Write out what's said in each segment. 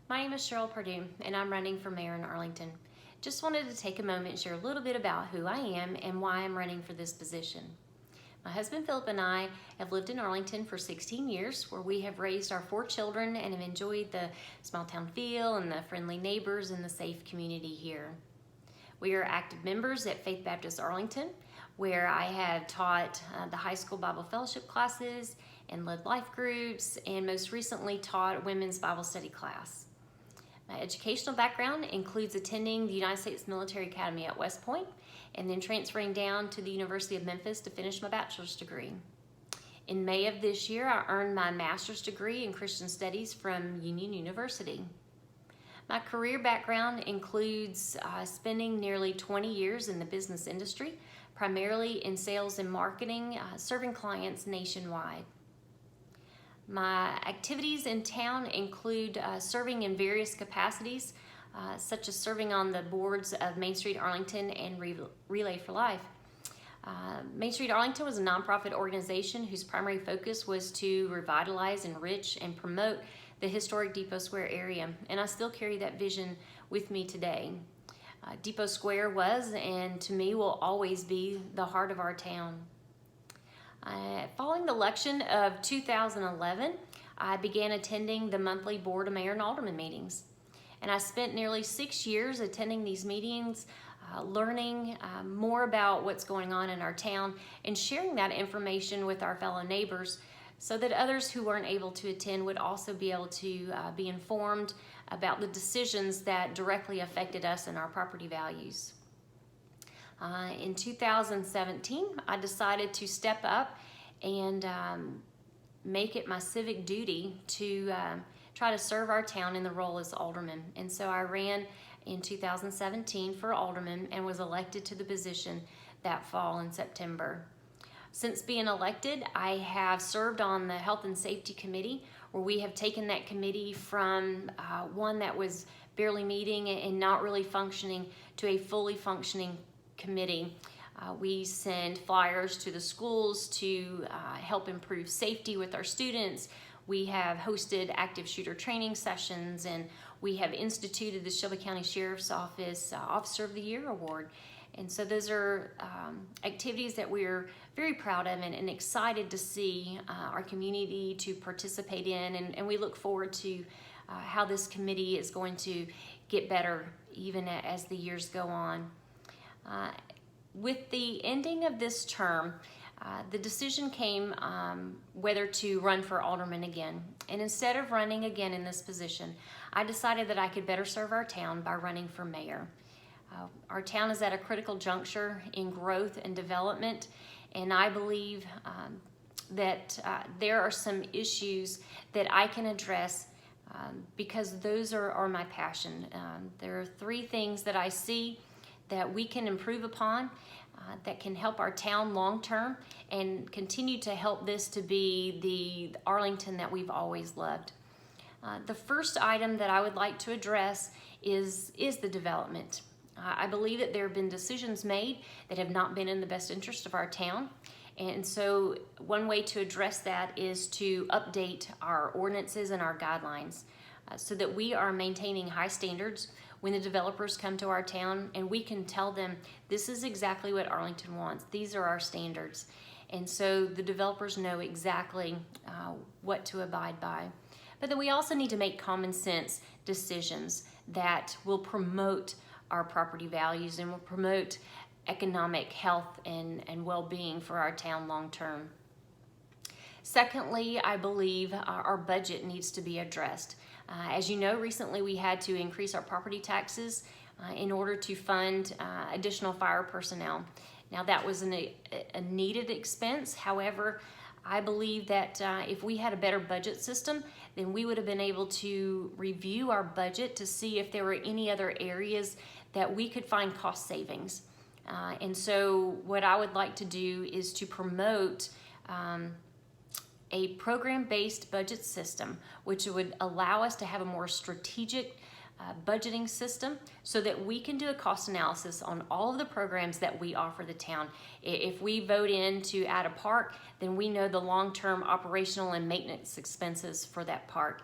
My name is Cheryl Perdue, and I'm running for mayor in Arlington. Just wanted to take a moment and share a little bit about who I am and why I'm running for this position. My husband Philip and I have lived in Arlington for 16 years, where we have raised our 4 children and have enjoyed the small town feel and the friendly neighbors and the safe community here. We are active members at Faith Baptist Arlington, where I have taught the high school Bible fellowship classes and led life groups, and most recently taught a women's Bible study class. My educational background includes attending the United States Military Academy at West Point and then transferring down to the University of Memphis to finish my bachelor's degree. In May of this year, I earned my master's degree in Christian Studies from Union University. My career background includes spending nearly 20 years in the business industry, primarily in sales and marketing, serving clients nationwide. My activities in town include serving in various capacities, such as serving on the boards of Main Street Arlington and Relay for Life. Main Street Arlington was a nonprofit organization whose primary focus was to revitalize, enrich, and promote the historic Depot Square area, and I still carry that vision with me today. Depot Square was, and to me will always be, the heart of our town. Following the election of 2011, I began attending the monthly Board of Mayor and Alderman meetings. And I spent nearly 6 years attending these meetings, learning more about what's going on in our town and sharing that information with our fellow neighbors so that others who weren't able to attend would also be able to be informed about the decisions that directly affected us and our property values. In 2017, I decided to step up and make it my civic duty to try to serve our town in the role as alderman. And so I ran in 2017 for alderman and was elected to the position that fall in September. Since being elected, I have served on the Health and Safety Committee, where we have taken that committee from one that was barely meeting and not really functioning to a fully functioning committee. We send flyers to the schools to help improve safety with our students. We have hosted active shooter training sessions, and we have instituted the Shelby County Sheriff's Office Officer of the Year Award. And so those are activities that we're very proud of and excited to see our community to participate in. And we look forward to how this committee is going to get better even as the years go on. With the ending of this term, the decision came whether to run for alderman again. And instead of running again in this position, I decided that I could better serve our town by running for mayor. Our town is at a critical juncture in growth and development, and I believe that there are some issues that I can address because those are my passion. There are 3 things that I see that we can improve upon that can help our town long term and continue to help this to be the Arlington that we've always loved. The first item that I would like to address is the development. I believe that there have been decisions made that have not been in the best interest of our town. And so one way to address that is to update our ordinances and our guidelines so that we are maintaining high standards when the developers come to our town, and we can tell them this is exactly what Arlington wants. These are our standards. And so the developers know exactly what to abide by. But then we also need to make common sense decisions that will promote our property values and will promote economic health and well-being for our town long term. Secondly, I believe our budget needs to be addressed. As you know, recently we had to increase our property taxes in order to fund additional fire personnel. Now that was a needed expense. However, I believe that if we had a better budget system, then we would have been able to review our budget to see if there were any other areas that we could find cost savings. And so what I would like to do is to promote a program-based budget system, which would allow us to have a more strategic budgeting system so that we can do a cost analysis on all of the programs that we offer the town. If we vote in to add a park, then we know the long-term operational and maintenance expenses for that park.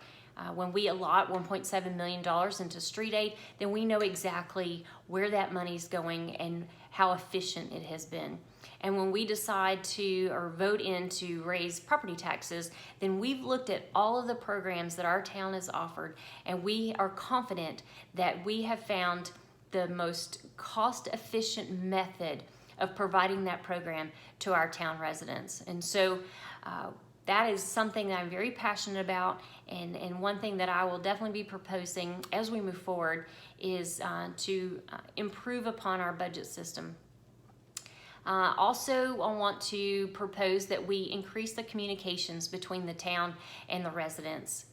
When we allot $1.7 million into street aid, then we know exactly where that money's going and how efficient it has been. And when we decide to or vote in to raise property taxes, then we've looked at all of the programs that our town has offered, and we are confident that we have found the most cost-efficient method of providing that program to our town residents. And so that is something that I'm very passionate about, and one thing that I will definitely be proposing as we move forward is to improve upon our budget system. Also, I want to propose that we increase the communications between the town and the residents.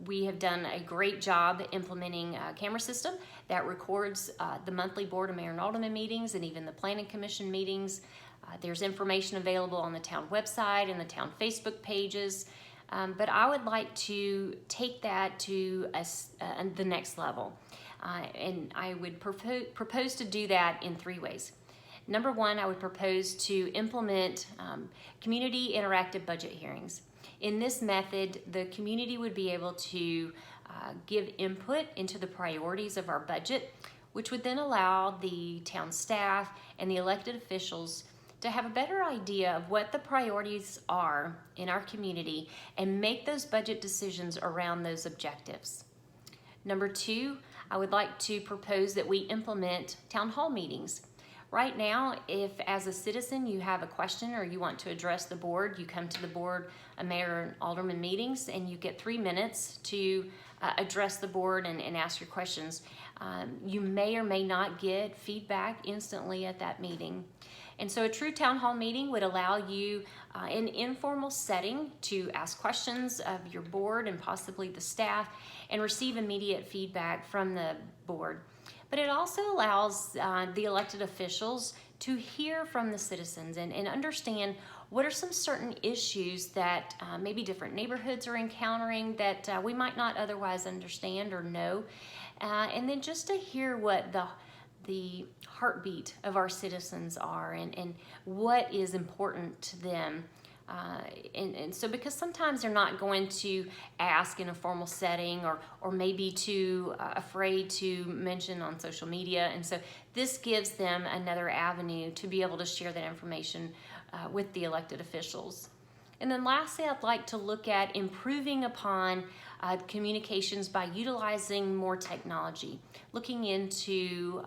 We have done a great job implementing a camera system that records the monthly Board of Mayor and Alderman meetings and even the Planning Commission meetings. There's information available on the town website and the town Facebook pages, but I would like to take that to the next level, and I would propose to do that in 3 ways. Number one, I would propose to implement community interactive budget hearings. In this method, the community would be able to give input into the priorities of our budget, which would then allow the town staff and the elected officials to have a better idea of what the priorities are in our community and make those budget decisions around those objectives. Number two, I would like to propose that we implement town hall meetings. Right now, if as a citizen you have a question or you want to address the board, you come to the Board of Mayor and Alderman meetings and you get 3 minutes to address the board and ask your questions. You may or may not get feedback instantly at that meeting. And so a true town hall meeting would allow you in an informal setting to ask questions of your board and possibly the staff and receive immediate feedback from the board. But it also allows the elected officials to hear from the citizens and understand what are some certain issues that maybe different neighborhoods are encountering that we might not otherwise understand or know. And then just to hear what the heartbeat of our citizens are and what is important to them. And so because sometimes they're not going to ask in a formal setting or maybe too afraid to mention on social media. And so this gives them another avenue to be able to share that information with the elected officials. And then lastly, I'd like to look at improving upon communications by utilizing more technology, looking into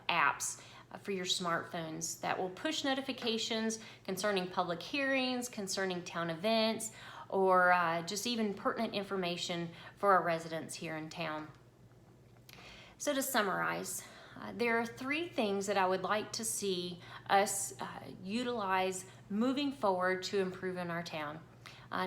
apps for your smartphones that will push notifications concerning public hearings, concerning town events, or just even pertinent information for our residents here in town. So to summarize, there are 3 things that I would like to see us utilize moving forward to improve in our town.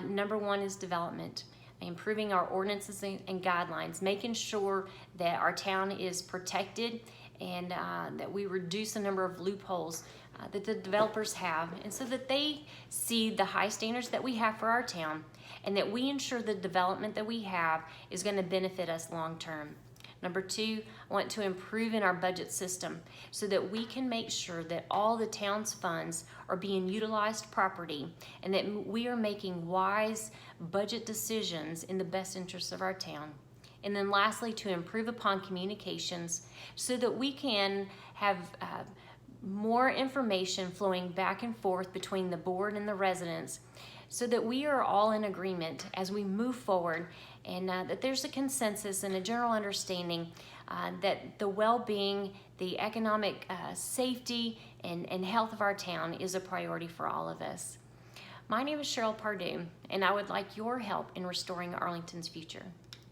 Number 1 is development. Improving our ordinances and guidelines, making sure that our town is protected and that we reduce the number of loopholes that the developers have, and so that they see the high standards that we have for our town and that we ensure the development that we have is going to benefit us long term. Number 2, I want to improve in our budget system so that we can make sure that all the town's funds are being utilized properly and that we are making wise budget decisions in the best interests of our town. And then lastly, to improve upon communications so that we can have more information flowing back and forth between the board and the residents so that we are all in agreement as we move forward and that there's a consensus and a general understanding that the well-being, the economic safety and health of our town is a priority for all of us. My name is Cheryl Pardue, and I would like your help in restoring Arlington's future.